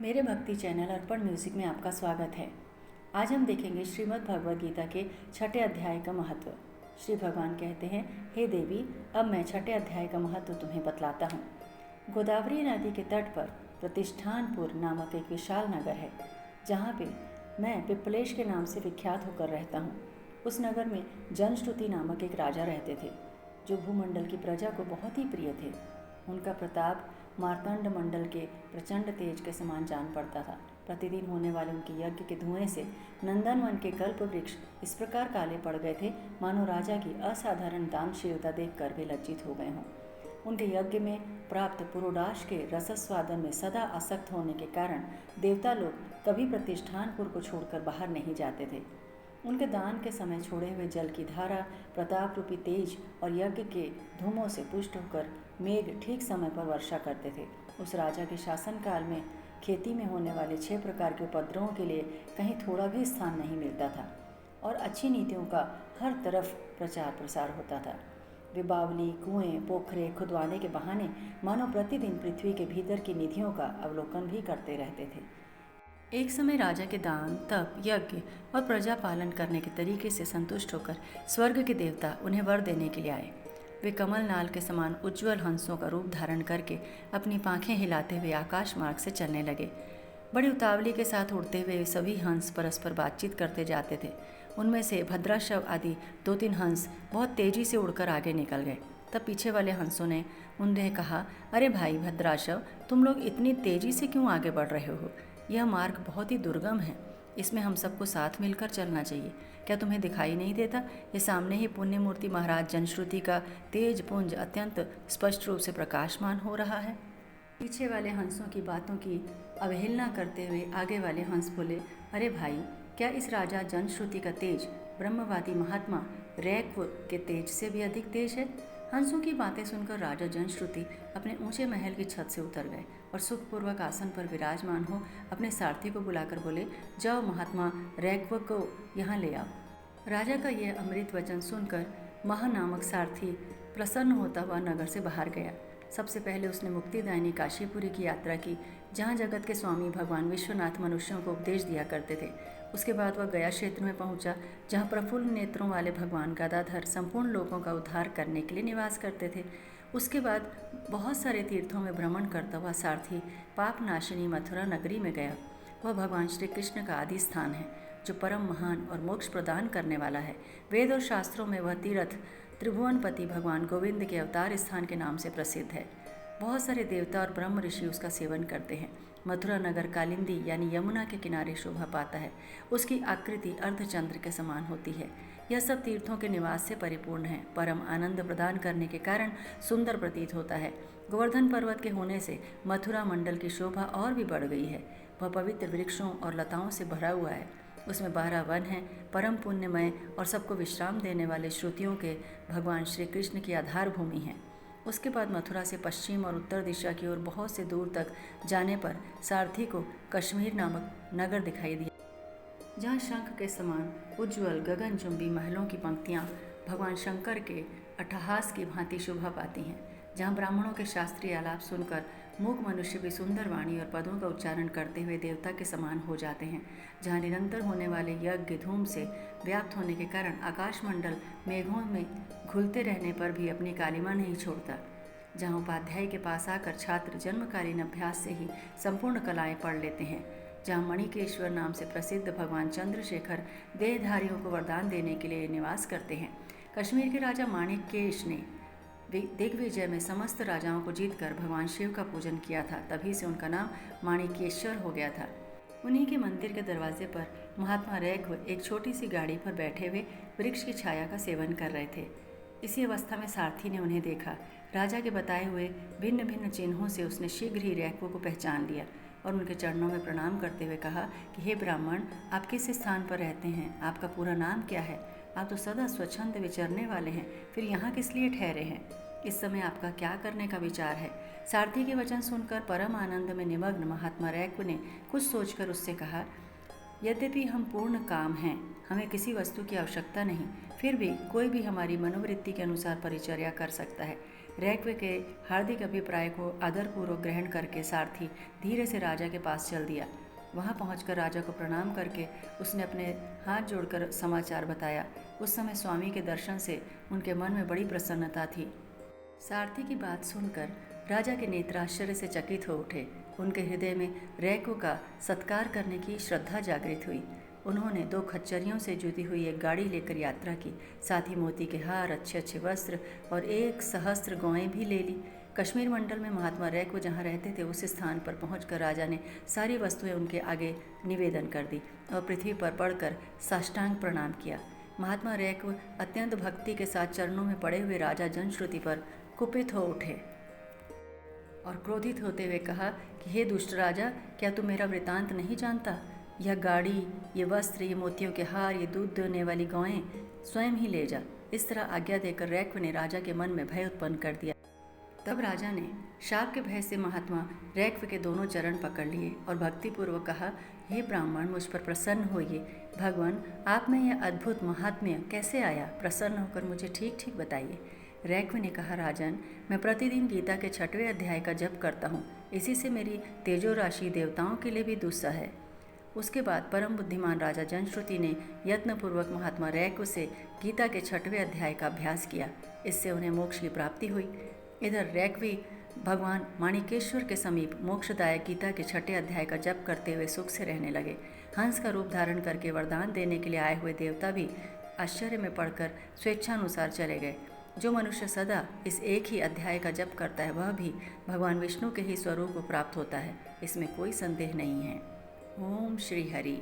मेरे भक्ति चैनल अर्पण म्यूजिक में आपका स्वागत है। आज हम देखेंगे श्रीमद् भगवद गीता के छठे अध्याय का महत्व। श्री भगवान कहते हैं, हे देवी, अब मैं छठे अध्याय का महत्व तुम्हें बतलाता हूँ। गोदावरी नदी के तट पर प्रतिष्ठानपुर नामक एक विशाल नगर है, जहाँ पे मैं पिप्पलेश के नाम से विख्यात होकर रहता हूँ। उस नगर में जनश्रुति नामक एक राजा रहते थे, जो भूमंडल की प्रजा को बहुत ही प्रिय थे। उनका प्रताप मार्तंड मंडल के प्रचंड तेज के समान जान पड़ता था। प्रतिदिन होने वाले उनके यज्ञ के धुएं से नंदनवन के कल्प वृक्ष इस प्रकार काले पड़ गए थे, मानो राजा की असाधारण दानशीलता देखकर वे लज्जित हो गए हों। उनके यज्ञ में प्राप्त पुरोडाश के रसस्वादन में सदा आसक्त होने के कारण देवता लोग कभी प्रतिष्ठानपुर को छोड़कर बाहर नहीं जाते थे। उनके दान के समय छोड़े हुए जल की धारा, प्रताप रूपी तेज और यज्ञ के धूमों से पुष्ट होकर मेघ ठीक समय पर वर्षा करते थे। उस राजा के शासनकाल में खेती में होने वाले 6 प्रकार के उपद्रवों के लिए कहीं थोड़ा भी स्थान नहीं मिलता था और अच्छी नीतियों का हर तरफ प्रचार प्रसार होता था। वे बावली, कुएं, पोखरे खुदवाने के बहाने मानो प्रतिदिन पृथ्वी के भीतर की निधियों का अवलोकन भी करते रहते थे। एक समय राजा के दान, तप, यज्ञ और प्रजा पालन करने के तरीके से संतुष्ट होकर स्वर्ग के देवता उन्हें वर देने के लिए आए। वे कमल नाल के समान उज्ज्वल हंसों का रूप धारण करके अपनी पांखें हिलाते हुए आकाश मार्ग से चलने लगे। बड़ी उतावली के साथ उड़ते हुए सभी हंस परस्पर बातचीत करते जाते थे। उनमें से भद्राशव आदि 2-3 हंस बहुत तेजी से उड़कर आगे निकल गए। तब पीछे वाले हंसों ने उन्हें कहा, अरे भाई भद्राशव, तुम लोग इतनी तेजी से क्यों आगे बढ़ रहे हो? यह मार्ग बहुत ही दुर्गम है, इसमें हम सबको साथ मिलकर चलना चाहिए। क्या तुम्हें दिखाई नहीं देता? ये सामने ही पुण्य मूर्ति महाराज जनश्रुति का तेज पुंज अत्यंत स्पष्ट रूप से प्रकाशमान हो रहा है। पीछे वाले हंसों की बातों की अवहेलना करते हुए आगे वाले हंस बोले, अरे भाई, क्या इस राजा जनश्रुति का तेज ब्रह्मवादी महात्मा रैक्व के तेज से भी अधिक तेज है? हंसों की बातें सुनकर राजा जनश्रुति अपने ऊंचे महल की छत से उतर गए और सुखपूर्वक आसन पर विराजमान हो अपने सारथी को बुलाकर बोले, जाओ महात्मा रैक्व को यहाँ ले आओ। राजा का यह अमृत वचन सुनकर महा नामक सारथी प्रसन्न होता हुआ नगर से बाहर गया। सबसे पहले उसने मुक्तिदायिनी काशीपुरी की यात्रा की, जहाँ जगत के स्वामी भगवान विश्वनाथ मनुष्यों को उपदेश दिया करते थे। उसके बाद वह गया क्षेत्र में पहुंचा, जहाँ प्रफुल्ल नेत्रों वाले भगवान गदाधर संपूर्ण लोगों का उद्धार करने के लिए निवास करते थे। उसके बाद बहुत सारे तीर्थों में भ्रमण करता हुआ सारथी पाप नाशिनी मथुरा नगरी में गया। वह भगवान श्री कृष्ण का आदि स्थान है, जो परम महान और मोक्ष प्रदान करने वाला है। वेद और शास्त्रों में वह तीर्थ त्रिभुवनपति भगवान गोविंद के अवतार स्थान के नाम से प्रसिद्ध है। बहुत सारे देवता और ब्रह्म ऋषि उसका सेवन करते हैं। मथुरा नगर कालिंदी यानी यमुना के किनारे शोभा पाता है। उसकी आकृति अर्धचंद्र के समान होती है। यह सब तीर्थों के निवास से परिपूर्ण है। परम आनंद प्रदान करने के कारण सुंदर प्रतीत होता है। गोवर्धन पर्वत के होने से मथुरा मंडल की शोभा और भी बढ़ गई है। वह पवित्र वृक्षों और लताओं से भरा हुआ है। उसमें 12 वन हैं, परम पुण्यमय और सबको विश्राम देने वाले श्रुतियों के भगवान श्री कृष्ण की आधार भूमि है। उसके बाद मथुरा से पश्चिम और उत्तर दिशा की ओर बहुत से दूर तक जाने पर सारथी को कश्मीर नामक नगर दिखाई दिया, जहाँ शंख के समान उज्ज्वल गगनचुंबी महलों की पंक्तियाँ भगवान शंकर के अट्टहास की भांति शोभा पाती हैं। जहाँ ब्राह्मणों के शास्त्रीय आलाप सुनकर मूक मनुष्य भी सुंदर वाणी और पदों का उच्चारण करते हुए देवता के समान हो जाते हैं। जहाँ निरंतर होने वाले यज्ञ धूम से व्याप्त होने के कारण आकाशमंडल मेघों में घुलते रहने पर भी अपनी कालिमा नहीं छोड़ता। जहाँ उपाध्याय के पास आकर छात्र जन्मकालीन अभ्यास से ही संपूर्ण कलाएं पढ़ लेते हैं। जहाँ मणिकेश्वर नाम से प्रसिद्ध भगवान चंद्रशेखर देहधारियों को वरदान देने के लिए निवास करते हैं। कश्मीर के राजा माणिक्येश ने दिग्विजय में समस्त राजाओं को जीतकर भगवान शिव का पूजन किया था, तभी से उनका नाम माणिक्येश्वर हो गया था। उन्हीं के मंदिर के दरवाजे पर महात्मा रैक्व एक छोटी सी गाड़ी पर बैठे हुए वृक्ष की छाया का सेवन कर रहे थे। इसी अवस्था में सारथी ने उन्हें देखा। राजा के बताए हुए भिन्न भिन्न चिन्हों से उसने शीघ्र ही रैक्व को पहचान लिया और उनके चरणों में प्रणाम करते हुए कहा कि हे ब्राह्मण, आप किस स्थान पर रहते हैं? आपका पूरा नाम क्या है? आप तो सदा स्वच्छंद विचरने वाले हैं, फिर यहाँ किस लिए ठहरे हैं? इस समय आपका क्या करने का विचार है? सारथी के वचन सुनकर परम आनंद में निमग्न महात्मा रैक्व ने कुछ सोचकर उससे कहा, यद्यपि हम पूर्ण काम हैं, हमें किसी वस्तु की आवश्यकता नहीं, फिर भी कोई भी हमारी मनोवृत्ति के अनुसार परिचर्या कर सकता है। रैक्व के हार्दिक अभिप्राय को आदरपूर्वक ग्रहण करके सारथी धीरे से राजा के पास चल दिया। वहां पहुंचकर राजा को प्रणाम करके उसने अपने हाथ जोड़कर समाचार बताया। उस समय स्वामी के दर्शन से उनके मन में बड़ी प्रसन्नता थी। सारथी की बात सुनकर राजा के नेत्र आश्चर्य से चकित हो उठे। उनके हृदय में रैको का सत्कार करने की श्रद्धा जागृत हुई। उन्होंने 2 खच्चरियों से जुती हुई एक गाड़ी लेकर यात्रा की, साथ ही मोती के हार, अच्छे अच्छे वस्त्र और 1 सहस्त्र गौएं भी ले ली। कश्मीर मंडल में महात्मा रैको जहाँ रहते थे उस स्थान पर पहुंचकर राजा ने सारी वस्तुएं उनके आगे निवेदन कर दी और पृथ्वी पर पड़कर साष्टांग प्रणाम किया। महात्मा रैको अत्यंत भक्ति के साथ चरणों में पड़े हुए राजा जनश्रुति पर कुपित हो उठे और क्रोधित होते हुए कहा कि हे दुष्ट राजा, क्या तू मेरा वृतांत नहीं जानता? यह गाड़ी, ये वस्त्र, ये मोतियों के हार, ये दूध देने वाली गौएं स्वयं ही ले जा। इस तरह आज्ञा देकर रैक्व ने राजा के मन में भय उत्पन्न कर दिया। तब राजा ने शाप के भय से महात्मा रैक्व के दोनों चरण पकड़ लिए और भक्तिपूर्वक कहा, हे ब्राह्मण, मुझ पर प्रसन्न होइए। भगवान, आप में यह अद्भुत महात्म्य कैसे आया? प्रसन्न होकर मुझे ठीक ठीक बताइए। रैक्व ने कहा, राजन, मैं प्रतिदिन गीता के 6वें अध्याय का जप करता हूँ। इसी से मेरी तेजो राशि देवताओं के लिए भी दुस्सह है। उसके बाद परम बुद्धिमान राजा जनश्रुति ने यत्नपूर्वक महात्मा रैक्व से गीता के 6वें अध्याय का अभ्यास किया। इससे उन्हें मोक्ष की प्राप्ति हुई। इधर रैक्वी भगवान माणिकेश्वर के समीप मोक्षदायक गीता के 6ठे अध्याय का जप करते हुए सुख से रहने लगे। हंस का रूप धारण करके वरदान देने के लिए आए हुए देवता भी आश्चर्य में पड़कर स्वेच्छानुसार चले गए। जो मनुष्य सदा इस एक ही अध्याय का जप करता है वह भी भगवान विष्णु के ही स्वरूप को प्राप्त होता है, इसमें कोई संदेह नहीं है। ओम श्री हरि।